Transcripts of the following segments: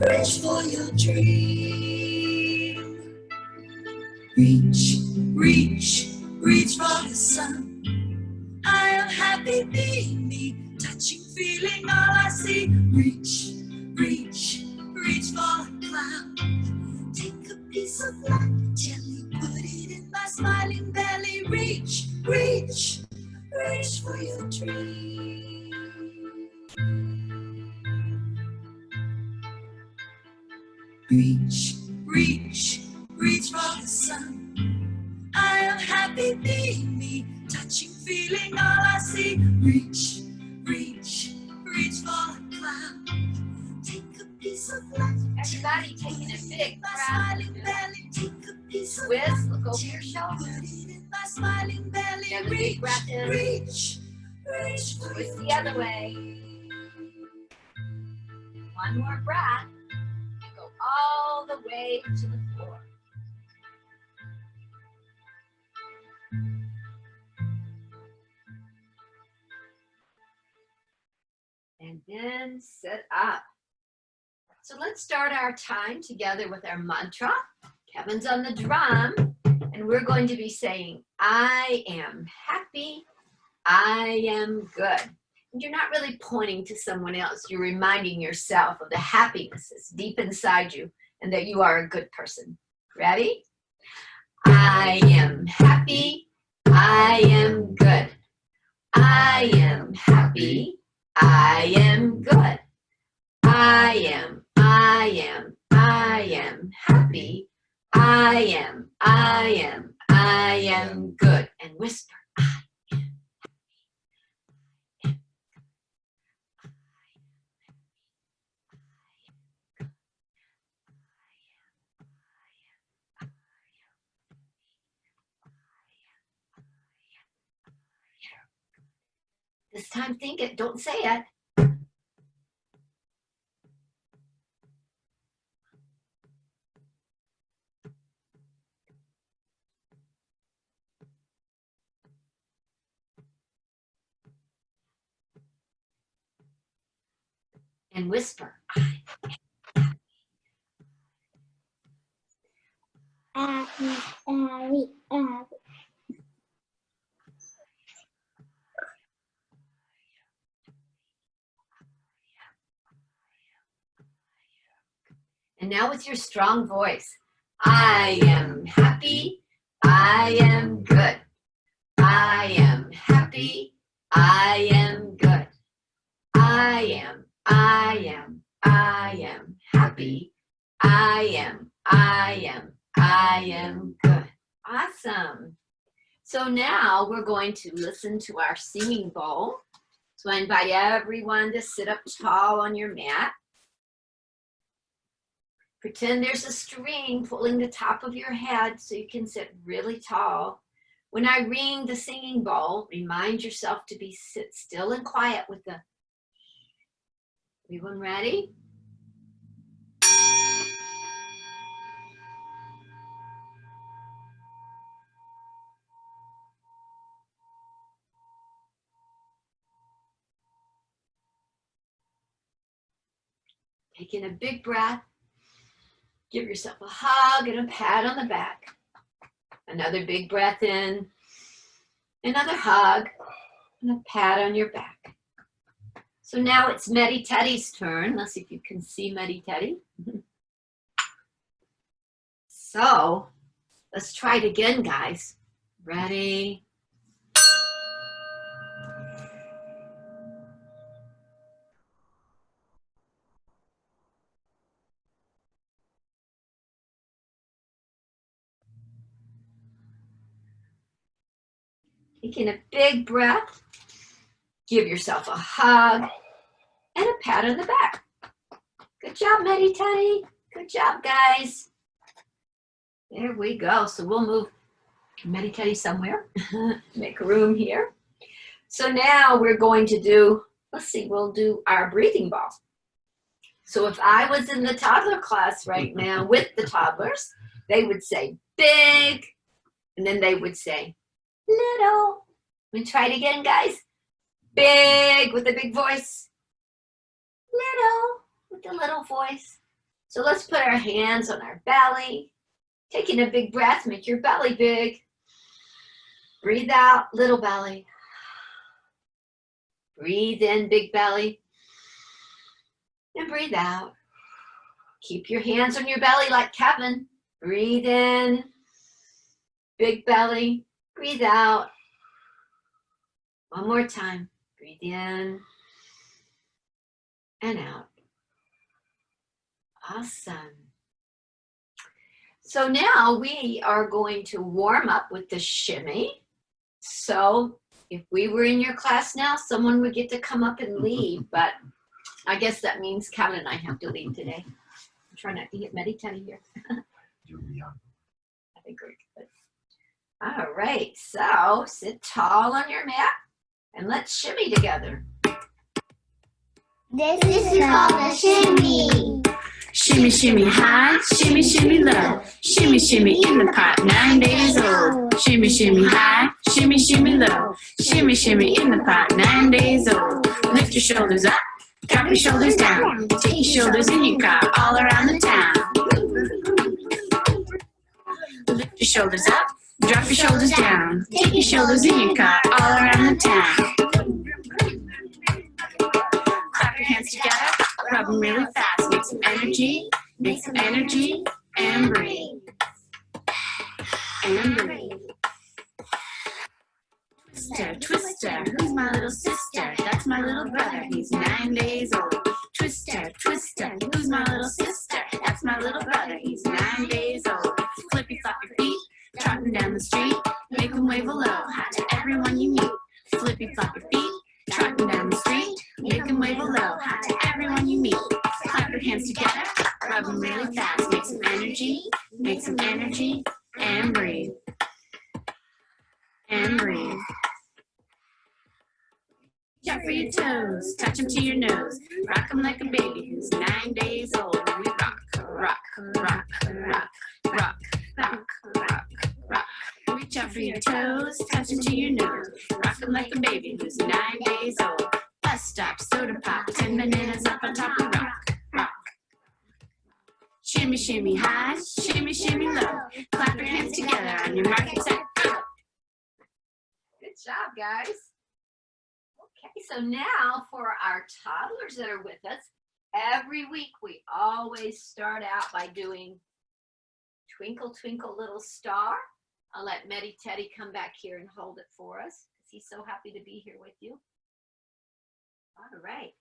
Reach for your dream. Reach, reach, reach for the sun. I am happy being me, touching, feeling all I see. Reach, reach, reach for the cloud. Take a piece of light, gently put it in my smiling belly. Reach, reach, reach for your dream. Reach, reach, reach for the sun. I am happy being me, touching, feeling all I see. Reach, reach, reach for the cloud. Take a piece of light. Everybody taking a big breath. Smiling belly. Take a piece of Twist, look over your shoulder. Put it in my smiling belly. Take a big breath in. Reach, reach for Twist your the other way. One more breath. And go all the way to the floor. And then sit up. So let's start our time together with our mantra. Kevin's on the drum, and we're going to be saying, I am happy, I am good. And you're not really pointing to someone else. You're reminding yourself of the happiness that's deep inside you and that you are a good person. Ready? I am happy, I am good. I am happy, I am good. I am happy. I am good. And whisper, I am happy. This time think it, don't say it. And whisper, And now with your strong voice, I am happy, I am good. I am happy, I am good. I am happy. I am good. Awesome. So now we're going to listen to our singing bowl. So I invite everyone to sit up tall on your mat. Pretend there's a string pulling the top of your head so you can sit really tall. When I ring the singing bowl, remind yourself to sit still and quiet with the. Everyone ready? Taking a big breath. Give yourself a hug and a pat on the back. Another big breath in. Another hug and a pat on your back. So now it's Medi Teddy's turn. Let's see if you can see Medi Teddy. So let's try it again, guys. Ready? Taking a big breath. Give yourself a hug and a pat on the back. Good job, Medi Teddy. Good job, guys. There we go. So we'll move Medi Teddy somewhere. Make room here. So now we're going to do, let's see, we'll do our breathing ball. So if I was in the toddler class right now with the toddlers, they would say big, and then they would say little. We try it again, guys. Big with a big voice. Little with a little voice. So let's put our hands on our belly. Taking a big breath, make your belly big. Breathe out, little belly. Breathe in, big belly. And breathe out. Keep your hands on your belly like Kevin. Breathe in, big belly. Breathe out. One more time. Breathe in and out. Awesome. So now we are going to warm up with the shimmy. So if we were in your class now, someone would get to come up and lead, but I guess that means Kevin and I have to lead today. I'm trying not to get Medi Teddy here. I think we're good. All right, so sit tall on your mat and let's shimmy together. This is called a shimmy. Shimmy, shimmy high, shimmy, shimmy low. Shimmy, shimmy in the pot, 9 days old. Shimmy, shimmy high, shimmy, shimmy low. Shimmy, shimmy in the pot, 9 days old. Lift your shoulders up, drop your shoulders down. Take your shoulders in your car all around the town. Lift your shoulders up, drop your shoulders down. Take your shoulders in your car all around the town. Clap your hands together, rub them really fast. Make some energy, and breathe. And breathe. Twister, twister, who's my little sister? That's my little brother, he's 9 days old. Twister, twister, who's my little sister? That's my little brother, he's 9 days old. Flippy flop your feet, trotting down the street. Make them wave hello, hi to everyone you meet. Flippy flop your feet, trotting down the street. Make them wave hello, hi to everyone you meet. Clap your hands together, rub them really fast. Make some energy, and breathe. And breathe. Jump for your toes, touch them to your nose. Rock them like a baby who's 9 days old. We rock, rock, rock, rock, rock, rock, rock, rock. Reach out for your toes, touch them to your nose. Rock them like a baby who's 9 days old. Bus stop, soda pop, 10 bananas up on top. We rock, rock. Shimmy, shimmy high, shimmy, shimmy low. Clap your hands together on your mark and set, go. Good job, guys. Okay, so now for our toddlers that are with us, every week we always start out by doing Twinkle, Twinkle, Little Star. I'll let Medi Teddy come back here and hold it for us because he's so happy to be here with you. All right.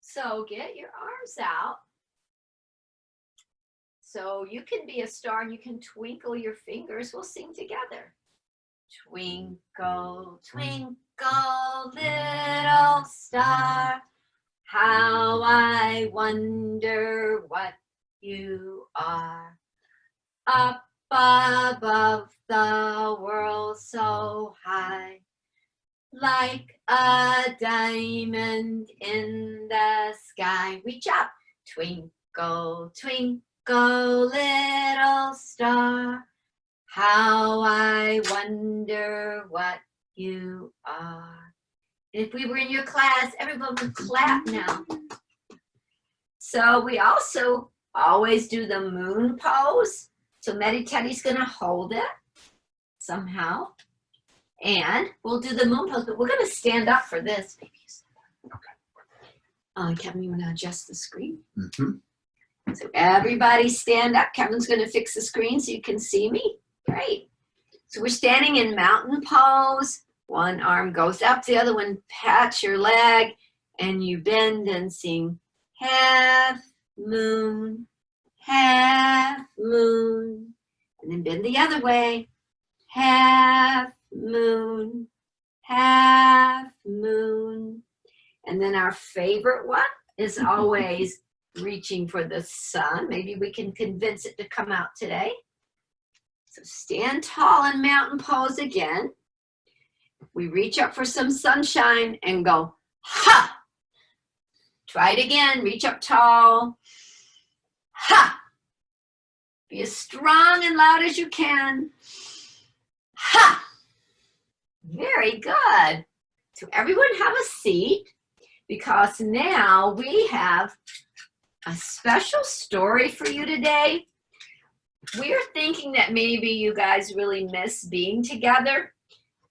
So get your arms out. So you can be a star and you can twinkle your fingers. We'll sing together. Twinkle, twinkle, little star, how I wonder what you are. Up above the world so high, like a diamond in the sky. Reach up. Twinkle, twinkle, little star, how I wonder what you are. And if we were in your class, everyone would clap now. So we also always do the moon pose. So Medi Teddy's gonna hold it somehow. And we'll do the moon pose, but we're gonna stand up for this. Okay. Kevin, you wanna adjust the screen? Mm-hmm. So everybody stand up. Kevin's gonna fix the screen so you can see me. Great. So we're standing in mountain pose. One arm goes up, the other one pats your leg, and you bend and sing half moon, half moon. And then bend the other way. Half moon, half moon. And then our favorite one is always reaching for the sun. Maybe we can convince it to come out today. So stand tall in mountain pose again. We reach up for some sunshine and go, ha! Try it again, reach up tall, ha! Be as strong and loud as you can, ha! Very good. So everyone have a seat because now we have a special story for you today. We're thinking that maybe you guys really miss being together.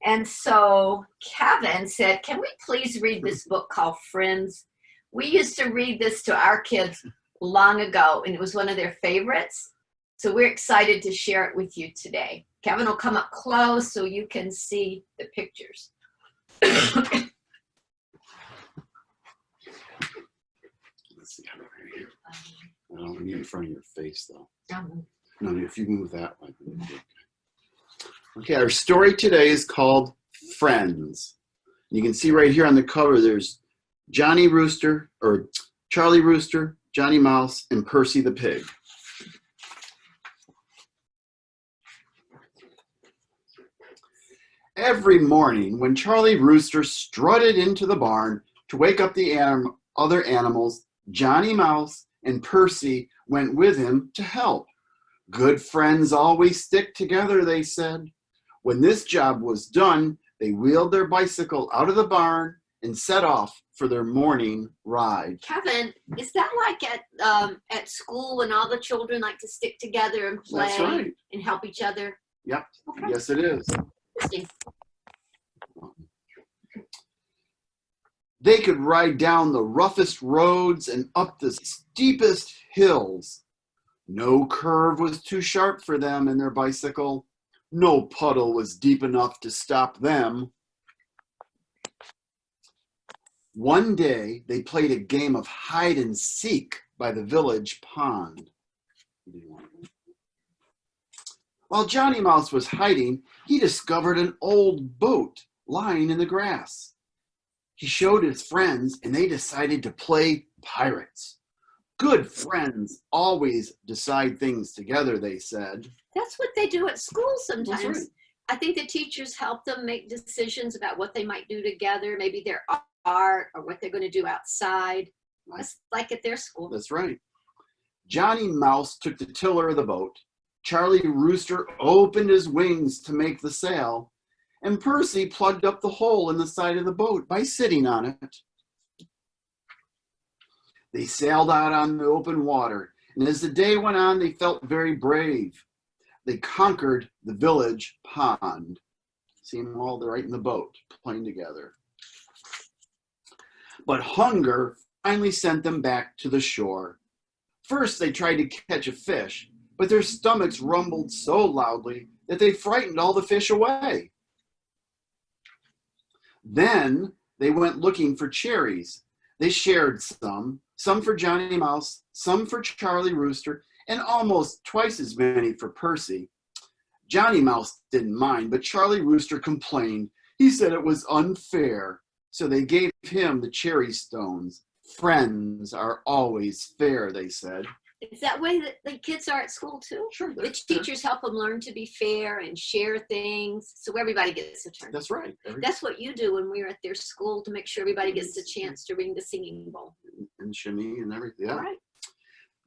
And so Kevin said, can we please read this book called Friends? We used to read this to our kids long ago, and it was one of their favorites. So we're excited to share it with you today. Kevin will come up close so you can see the pictures. Let's see how right here. I don't need in front of your face though. No, if you move that way. Okay, our story today is called Friends. You can see right here on the cover there's Johnny Rooster, or Charlie Rooster, Johnny Mouse, and Percy the pig. Every morning when Charlie Rooster strutted into the barn to wake up the other animals, Johnny Mouse and Percy went with him to help. Good friends always stick together, they said. When this job was done, they wheeled their bicycle out of the barn and set off for their morning ride. Kevin, is that like at school when all the children like to stick together and play That's right. and help each other? Yep. Okay. Yes, it is. Interesting. They could ride down the roughest roads and up the steepest hills. No curve was too sharp for them and their bicycle. No puddle was deep enough to stop them. One day, they played a game of hide and seek by the village pond. While Johnny Mouse was hiding, he discovered an old boat lying in the grass. He showed his friends, and they decided to play pirates. Good friends always decide things together, they said. That's what they do at school sometimes. That's right. I think the teachers help them make decisions about what they might do together, maybe their art or what they're going to do outside. That's like at their school. That's right. Johnny Mouse took the tiller of the boat. Charlie Rooster opened his wings to make the sail, and Percy plugged up the hole in the side of the boat by sitting on it. They sailed out on the open water, and as the day went on, they felt very brave. They conquered the village pond. See them all right in the boat, playing together. But hunger finally sent them back to the shore. First, they tried to catch a fish, but their stomachs rumbled so loudly that they frightened all the fish away. Then they went looking for cherries. They shared some for Johnny Mouse, some for Charlie Rooster, and almost twice as many for Percy. Johnny Mouse didn't mind, but Charlie Rooster complained. He said it was unfair, so they gave him the cherry stones. Friends are always fair, they said. Is that way that the kids are at school too? Sure. The teachers help them learn to be fair and share things so everybody gets a turn. That's right. That's what you do when we're at their school to make sure everybody gets the chance to ring the singing bowl. And shimmy and everything. Yeah. All right.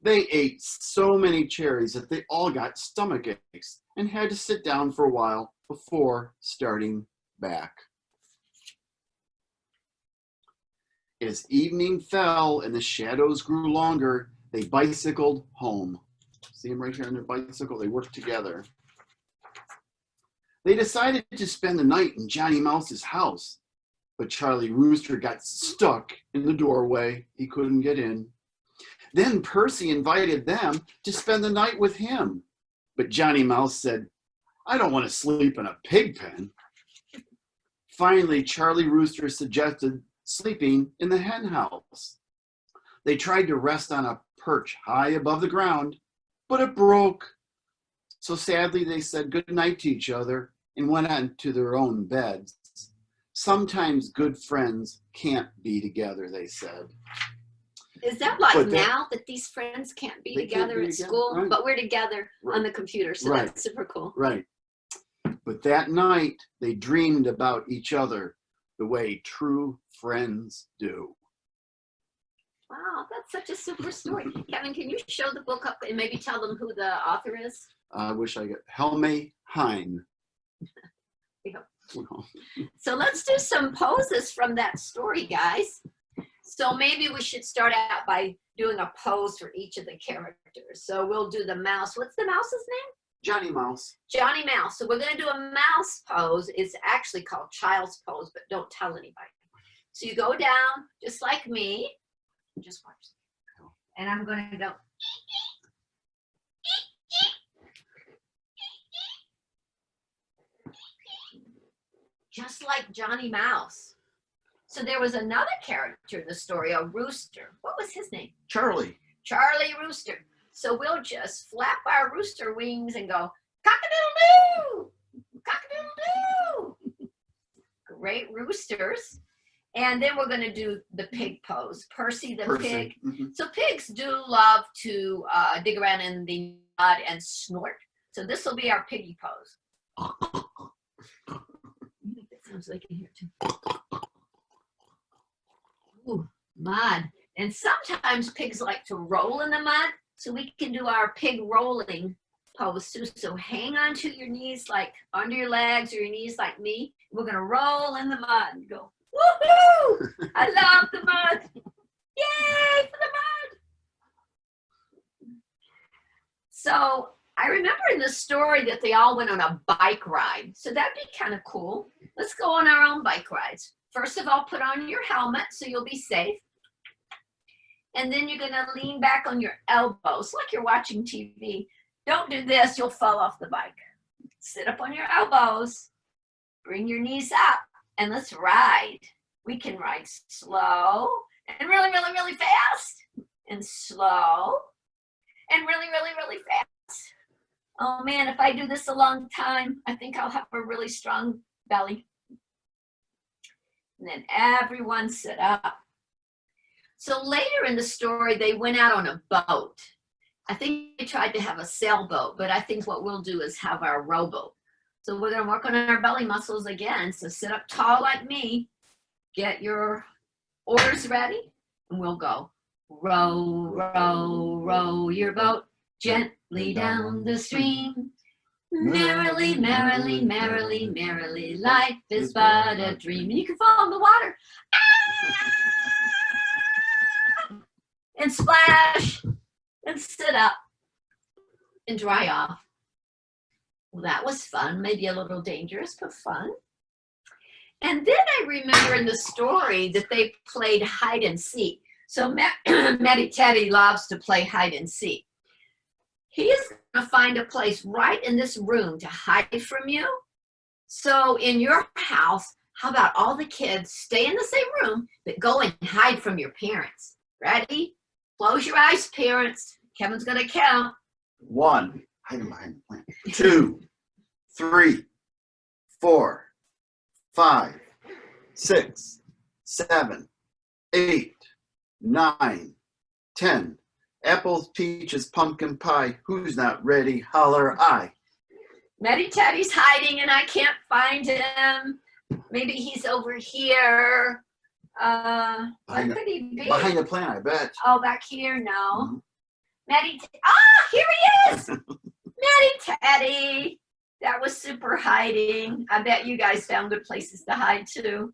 They ate so many cherries that they all got stomach aches and had to sit down for a while before starting back. As evening fell and the shadows grew longer, they bicycled home. See them right here on their bicycle? They worked together. They decided to spend the night in Johnny Mouse's house, but Charlie Rooster got stuck in the doorway. He couldn't get in. Then Percy invited them to spend the night with him, but Johnny Mouse said, "I don't want to sleep in a pig pen." Finally, Charlie Rooster suggested sleeping in the hen house. They tried to rest on a perch high above the ground, but it broke. So sadly, they said good night to each other and went on to their own beds. Sometimes good friends can't be together, they said. Is that like But now that these friends can't be They can't together be at together, school, right. but we're together Right. on the computer, so Right. that's super cool. Right. But that night, they dreamed about each other the way true friends do. Wow, that's such a super story. Kevin, can you show the book up and maybe tell them who the author is? I wish I could. Helme Hine. Yeah. Well, So let's do some poses from that story, guys. So maybe we should start out by doing a pose for each of the characters. So we'll do the mouse. What's the mouse's name? Johnny Mouse. Johnny Mouse. So we're going to do a mouse pose. It's actually called child's pose, but don't tell anybody. So you go down just like me. Just watch. And I'm going to go. Just like Johnny Mouse. So there was another character in the story, a rooster. What was his name? Charlie. Charlie Rooster. So we'll just flap our rooster wings and go, cock-a-doodle-doo, cock-a-doodle-doo. Great roosters. And then we're going to do the pig pose. Percy the pig. Mm-hmm. So pigs do love to dig around in the mud and snort. So this will be our piggy pose. That sounds like in here too. Ooh, mud. And sometimes pigs like to roll in the mud. So we can do our pig rolling pose too. So hang on to your knees like under your legs or your knees like me. We're going to roll in the mud and go, woohoo! I love the mud. Yay for the mud. So I remember in the story that they all went on a bike ride. So that'd be kind of cool. Let's go on our own bike rides. First of all, put on your helmet so you'll be safe. And then you're going to lean back on your elbows like you're watching TV. Don't do this, you'll fall off the bike. Sit up on your elbows. Bring your knees up and let's ride. We can ride slow and really, really, really fast. And slow and really, really, really fast. Oh man, if I do this a long time, I think I'll have a really strong belly. And then everyone sit up. So later in the story, they went out on a boat. I think they tried to have a sailboat, but I think what we'll do is have our rowboat. So we're gonna work on our belly muscles again. So sit up tall like me, get your oars ready, and we'll go. Row, row, row your boat gently down the stream. Merrily, merrily, merrily, merrily, life is but a dream. And you can fall in the water. And splash and sit up and dry off. Well, that was fun, maybe a little dangerous, but fun. And then I remember in the story that they played hide and seek. So Matty Teddy loves to play hide and seek. He's gonna find a place right in this room to hide from you. So in your house, how about all the kids stay in the same room, but go and hide from your parents? Ready? Close your eyes, parents. Kevin's gonna count. 1, hiding behind the plant. 2, 3, 4, 5, 6, 7, 8, 9, 10. Apples, peaches, pumpkin pie. Who's not ready? Holler I. Matty Teddy's hiding and I can't find him. Maybe he's over here. What could he be? Behind the plant, I bet. Oh, back here? No. Mm-hmm. Here he is! Matty Teddy. That was super hiding. I bet you guys found good places to hide too.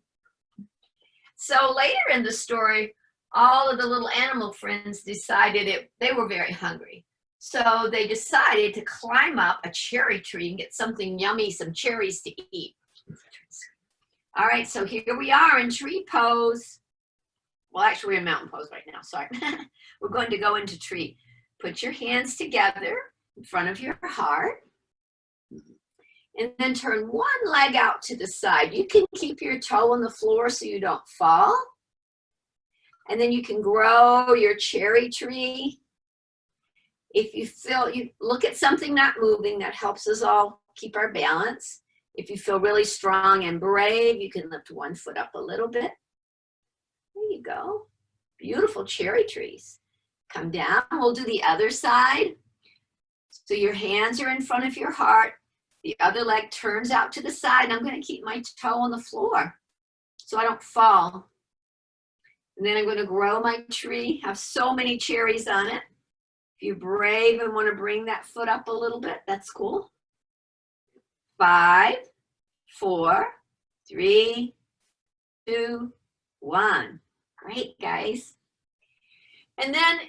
So later in the story, all of the little animal friends decided they were very hungry. So they decided to climb up a cherry tree and get something yummy, some cherries to eat. All right, so here we are in tree pose. Well, actually, we're in mountain pose right now, sorry. We're going to go into tree. Put your hands together in front of your heart. And then turn one leg out to the side. You can keep your toe on the floor so you don't fall. And then you can grow your cherry tree. If you feel, you look at something not moving, that helps us all keep our balance. If you feel really strong and brave, you can lift one foot up a little bit. There you go. Beautiful cherry trees. Come down, we'll do the other side. So your hands are in front of your heart. The other leg turns out to the side. And I'm going to keep my toe on the floor so I don't fall. And then I'm going to grow my tree, have so many cherries on it. If you're brave and want to bring that foot up a little bit, that's cool. 5, 4, 3, 2, 1. Great, guys. And then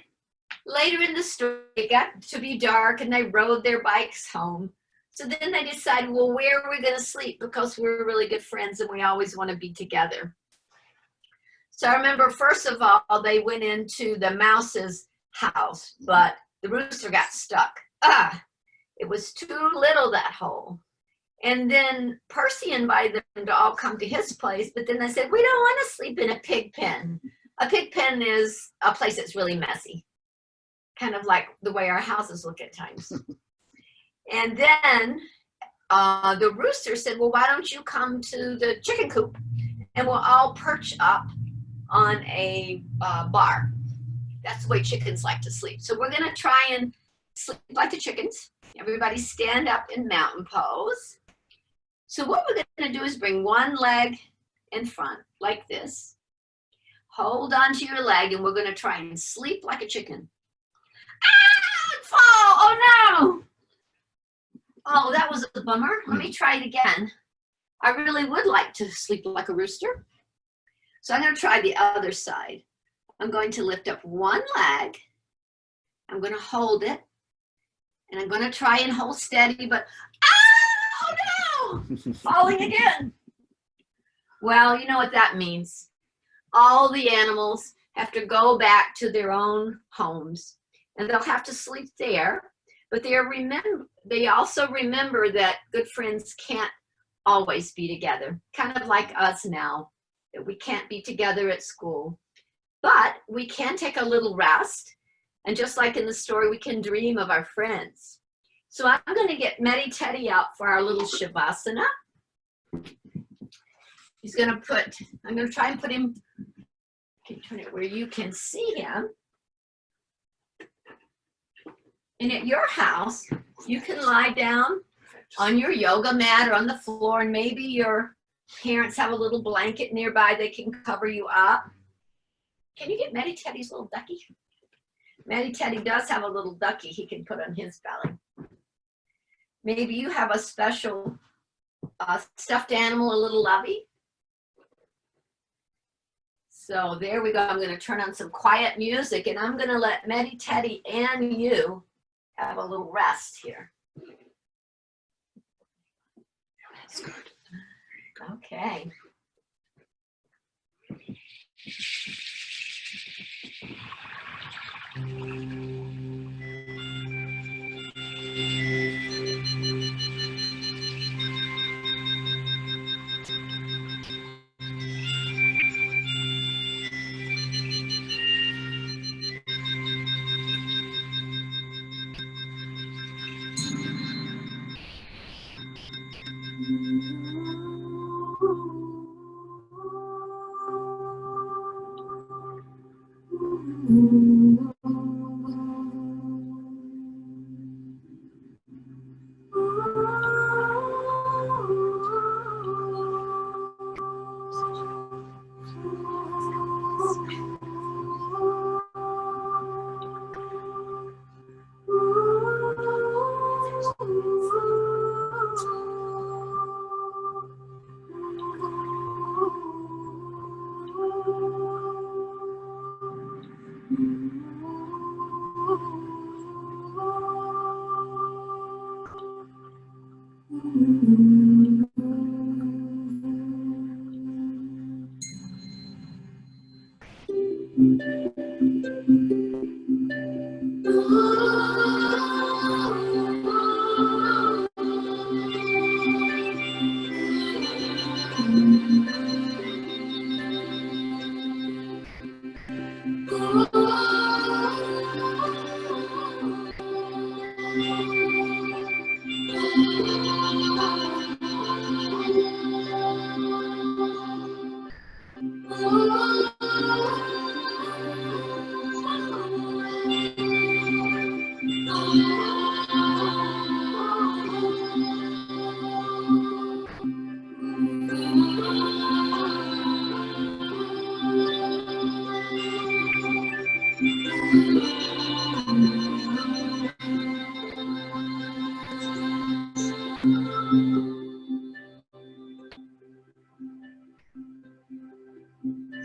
later in the story, it got to be dark and they rode their bikes home. So then they decided, well, where are we going to sleep? Because we're really good friends and we always want to be together. So I remember, first of all, they went into the mouse's house, but the rooster got stuck. It was too little, that hole. And then Percy invited them to all come to his place, but then they said, we don't want to sleep in a pig pen. A pig pen is a place that's really messy, kind of like the way our houses look at times. And then the rooster said, well, why don't you come to the chicken coop and we'll all perch up on a bar. That's the way chickens like to sleep. So we're going to try and sleep like the chickens. Everybody stand up in mountain pose. So what we're going to do is bring one leg in front like this. Hold onto your leg and we're going to try and sleep like a chicken. Ah, fall! Oh no! Oh, that was a bummer. Let me try it again. I really would like to sleep like a rooster. So I'm going to try the other side. I'm going to lift up one leg. I'm going to hold it. And I'm going to try and hold steady, but oh no! Falling again. Well, you know what that means. All the animals have to go back to their own homes and they'll have to sleep there. But they also remember that good friends can't always be together, kind of like us now, that we can't be together at school. But we can take a little rest, and just like in the story, we can dream of our friends. So I'm going to get Medi Teddy out for our little Shavasana. I'm going to try and put him, can turn it where you can see him. And at your house, you can lie down on your yoga mat or on the floor, and maybe your parents have a little blanket nearby they can cover you up. Can you get Medi Teddy's little ducky? Medi Teddy does have a little ducky he can put on his belly. Maybe you have a special stuffed animal, a little lovey. So there we go. I'm going to turn on some quiet music, and I'm going to let Medi Teddy and you have a little rest here. That's good. Okay.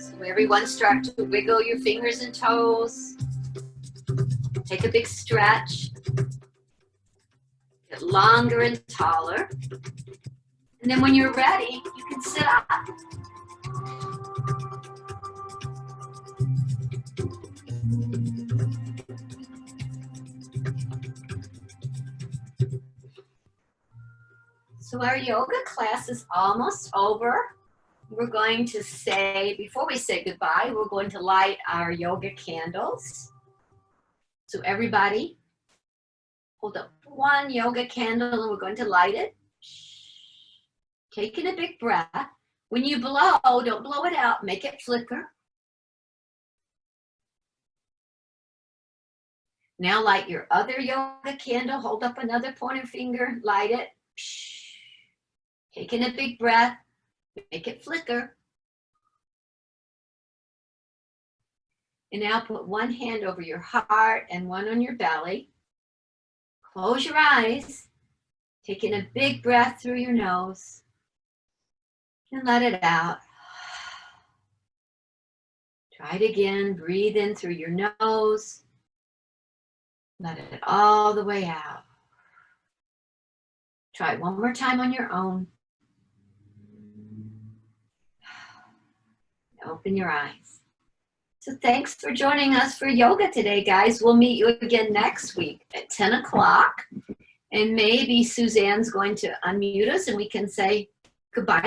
So everyone start to wiggle your fingers and toes. Take a big stretch. Get longer and taller. And then when you're ready, you can sit up. So our yoga class is almost over. We're going to say, before we say goodbye, we're going to light our yoga candles. So everybody, hold up one yoga candle and we're going to light it. Taking a big breath. When you blow, don't blow it out, make it flicker. Now light your other yoga candle, hold up another pointer finger, light it. Taking a big breath, make it flicker. And now put one hand over your heart and one on your belly. Close your eyes, taking a big breath through your nose. And let it out. Try it again, breathe in through your nose. Let it all the way out. Try it one more time on your own. Open your eyes. So thanks for joining us for yoga today, guys. We'll meet you again next week at 10 o'clock. And maybe Suzanne's going to unmute us and we can say goodbye